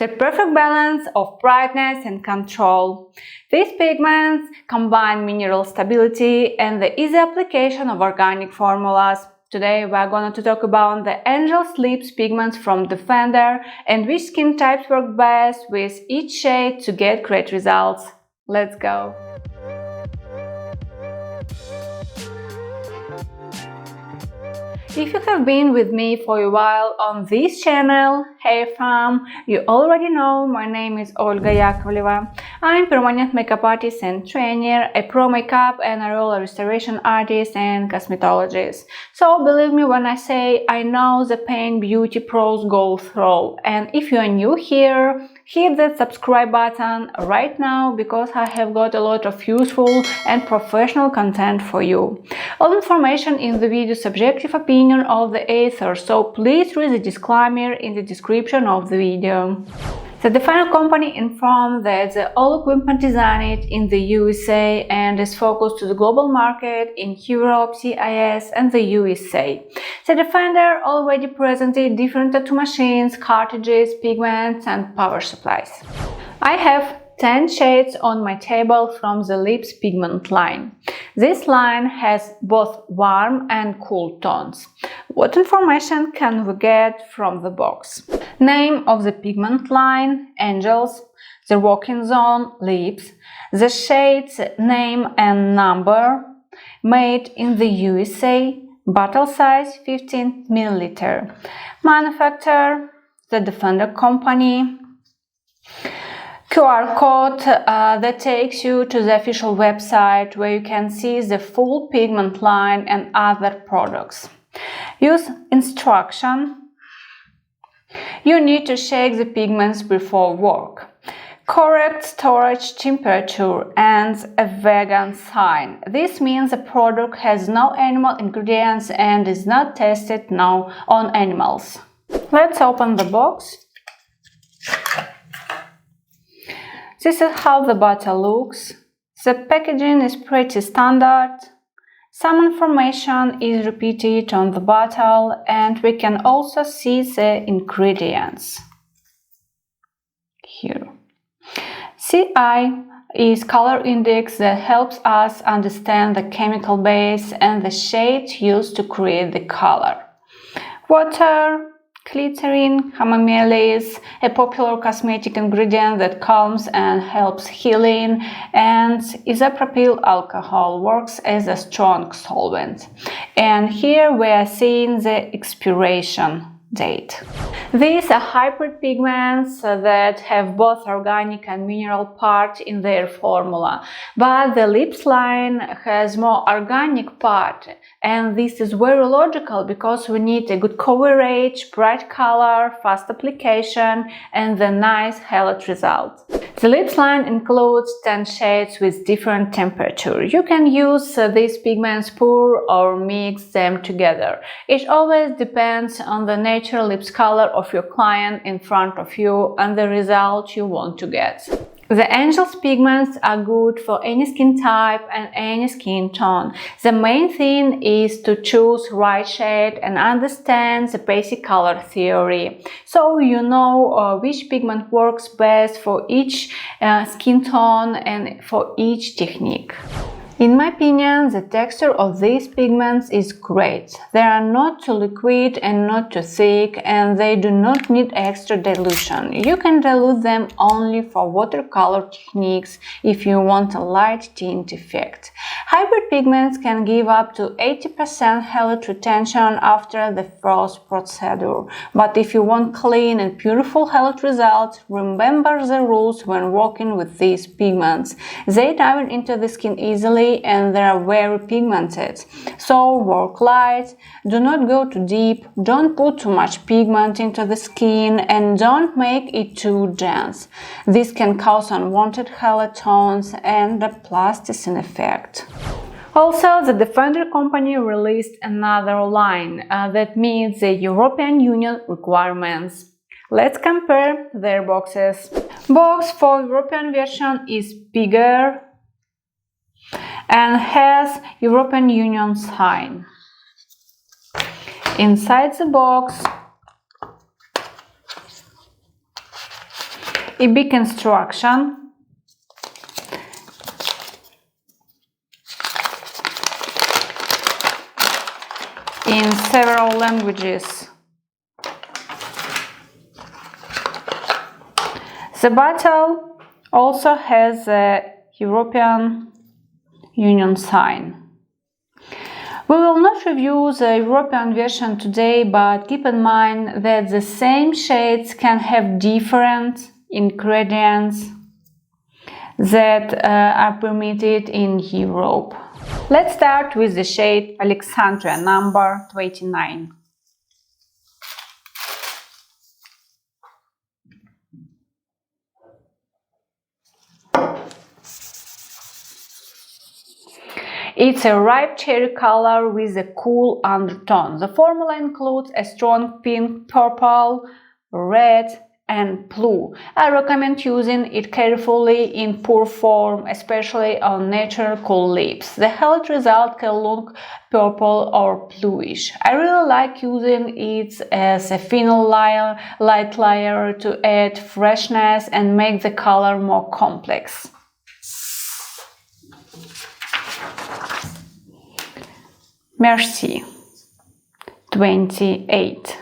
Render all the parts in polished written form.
the perfect balance of brightness and control. These pigments combine mineral stability and the easy application of organic formulas. Today we are going to talk about the Angel's Lips pigments from Defenderr and which skin types work best with each shade to get great results. Let's go! If you have been with me for a while on this channel, hey fam, you already know my name is Olga. I'm permanent makeup artist and trainer, a pro makeup and a roller restoration artist and cosmetologist. So believe me when I say I know the pain beauty pros go through. And if you are new here, hit that subscribe button right now because I have got a lot of useful and professional content for you. All information in the video subjective opinion of the author, so please read the disclaimer in the description of the video. The Defenderr company informed that all equipment designed in the USA and is focused to the global market in Europe, CIS and the USA. The Defenderr already presented different tattoo machines, cartridges, pigments and power supplies. I have 10 shades on my table from the Lips pigment line. This line has both warm and cool tones. What information can we get from the box? Name of the pigment line, Angels, the working zone, Lips, the shade's name and number, made in the USA, bottle size 15 ml, manufacturer, the Defenderr company, QR code that takes you to the official website where you can see the full pigment line and other products. Use instruction. You need to shake the pigments before work. Correct storage temperature and a vegan sign. This means the product has no animal ingredients and is not tested now on animals. Let's open the box. This is how the bottle looks. The packaging is pretty standard. Some information is repeated on the bottle and we can also see the ingredients here. CI is color index that helps us understand the chemical base and the shades used to create the color. Water, glycerin, chamomile is a popular cosmetic ingredient that calms and helps healing, and isopropyl alcohol works as a strong solvent. And here we are seeing the expiration date. These are hybrid pigments that have both organic and mineral part in their formula, but the Lips line has more organic part, and this is very logical because we need a good coverage, bright color, fast application and the nice highlight result. The Lips line includes 10 shades with different temperature. You can use these pigments pour or mix them together. It always depends on the natural lips color of your client in front of you and the result you want to get. The Angel's pigments are good for any skin type and any skin tone. The main thing is to choose right shade and understand the basic color theory, so you know which pigment works best for each skin tone and for each technique. In my opinion, the texture of these pigments is great. They are not too liquid and not too thick, and they do not need extra dilution. You can dilute them only for watercolor techniques if you want a light tint effect. Hybrid pigments can give up to 80% highlight retention after the first procedure. But if you want clean and beautiful highlight results, remember the rules when working with these pigments. They dive into the skin easily and they are very pigmented. So work light, do not go too deep, don't put too much pigment into the skin and don't make it too dense. This can cause unwanted highlight tones and a plasticine effect. Also, the Defenderr company released another line that meets the European Union requirements. Let's compare their boxes. Box for European version is bigger and has European Union sign. Inside the box a big instruction. In several languages. The bottle also has a European Union sign. We will not review the European version today, but keep in mind that the same shades can have different ingredients that are permitted in Europe. Let's start with the shade Alexandria, number 29. It's a ripe cherry color with a cool undertone. The formula includes a strong pink, purple, red, and blue. I recommend using it carefully in pure form, especially on natural cool lips. The held result can look purple or bluish. I really like using it as a final light layer to add freshness and make the color more complex. Merci 28.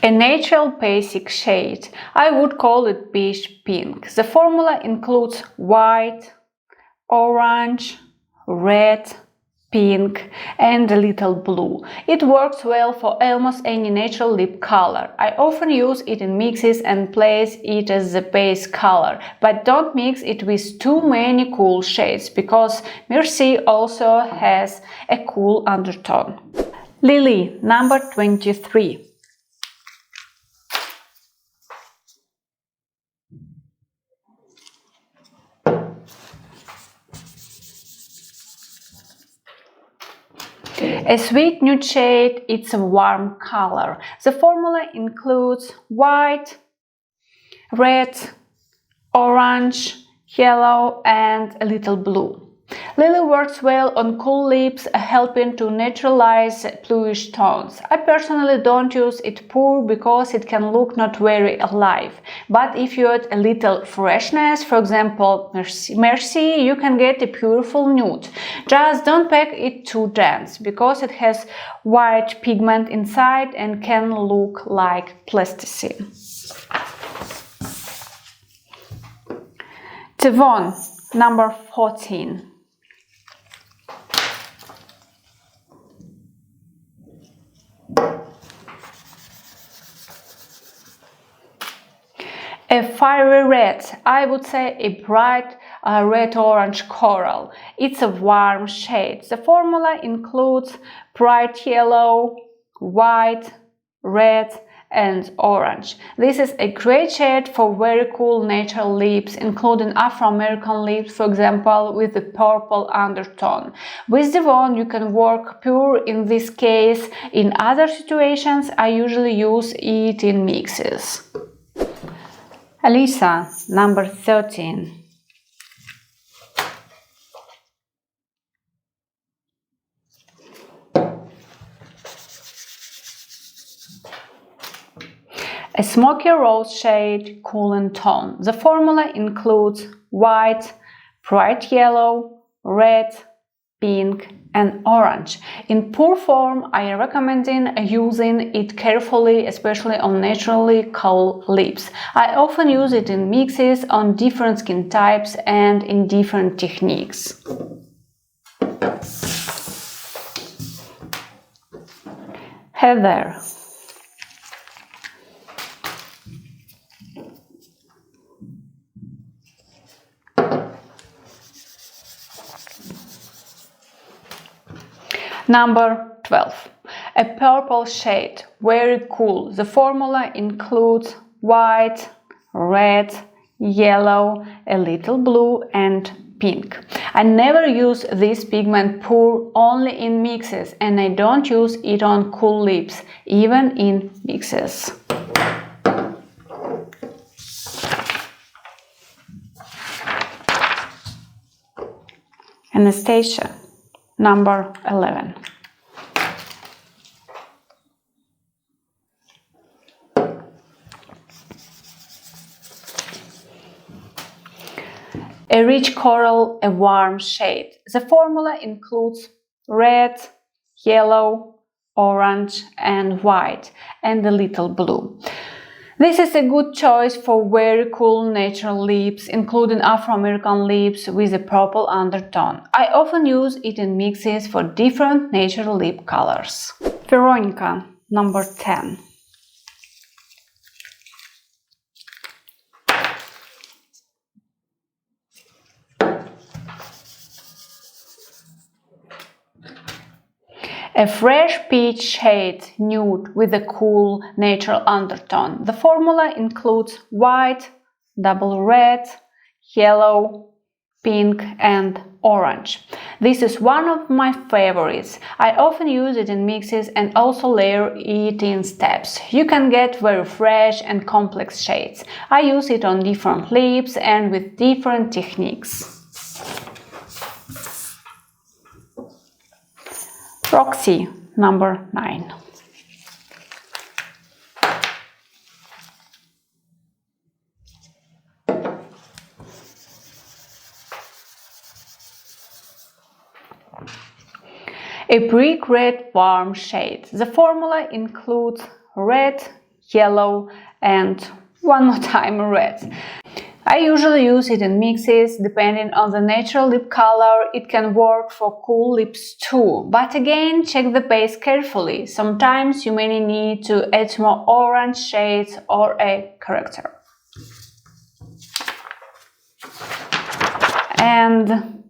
A natural basic shade. I would call it beige pink. The formula includes white, orange, red, pink, and a little blue. It works well for almost any natural lip color. I often use it in mixes and place it as the base color, but don't mix it with too many cool shades because Merci also has a cool undertone. Lily, number 23. A sweet nude shade, it's a warm color. The formula includes white, red, orange, yellow, and a little blue. Lily works well on cool lips, helping to neutralize bluish tones. I personally don't use it pure because it can look not very alive. But if you add a little freshness, for example Merci, you can get a beautiful nude. Just don't pack it too dense because it has white pigment inside and can look like plasticine. Devon, number 14. A fiery red, I would say a bright red-orange coral. It's a warm shade. The formula includes bright yellow, white, red, and orange. This is a great shade for very cool natural lips, including Afro-American lips, for example, with a purple undertone. With Devon, you can work pure in this case. In other situations, I usually use it in mixes. Alisa, number 13. A smoky rose shade, cool in tone. The formula includes white, bright yellow, red, pink, and orange. In pure form, I recommend using it carefully, especially on naturally cool lips. I often use it in mixes on different skin types and in different techniques. Heather. Number 12. A purple shade, very cool. The formula includes white, red, yellow, a little blue, and pink. I never use this pigment pure, only in mixes, and I don't use it on cool lips, even in mixes. Anastasia, number 11. A rich coral, a warm shade. The formula includes red, yellow, orange and white, and a little blue. This is a good choice for very cool natural lips, including Afro-American lips with a purple undertone. I often use it in mixes for different natural lip colors. Veronica, number 10. A fresh peach shade, nude with a cool natural undertone. The formula includes white, double red, yellow, pink and orange. This is one of my favorites. I often use it in mixes and also layer it in steps. You can get very fresh and complex shades. I use it on different lips and with different techniques. Roxy, number 9. A brick red warm shade. The formula includes red, yellow and one more time red. I usually use it in mixes. Depending on the natural lip color, it can work for cool lips too. But again, check the base carefully. Sometimes you may need to add more orange shades or a corrector. And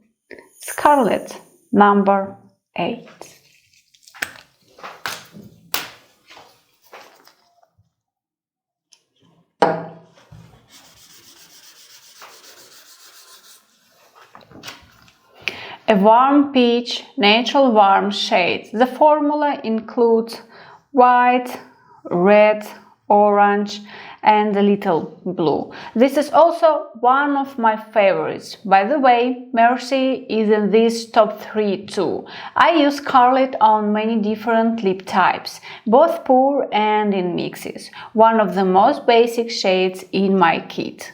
Scarlet, number 8. A warm peach, natural warm shade. The formula includes white, red, orange and a little blue. This is also one of my favorites. By the way, Mercy is in this top 3 too. I use Scarlet on many different lip types, both pure and in mixes. One of the most basic shades in my kit.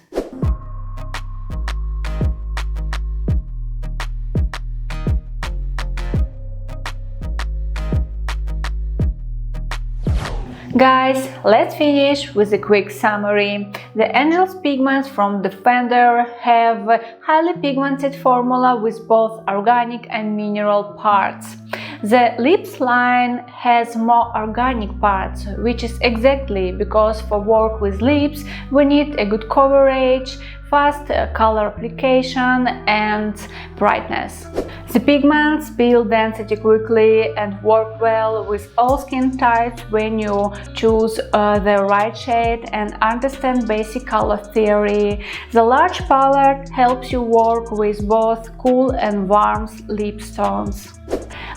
Guys, let's finish with a quick summary. The Angel's pigments from Defenderr have a highly pigmented formula with both organic and mineral parts. The lips line has more organic parts, which is exactly because for work with lips we need a good coverage, fast color application and brightness. The pigments build density quickly and work well with all skin types when you choose the right shade and understand basic color theory. The large palette helps you work with both cool and warm lip tones.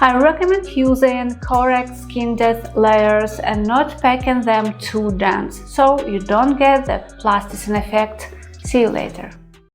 I recommend using correct skin depth layers and not packing them too dense, so you don't get the plasticine effect. See you later.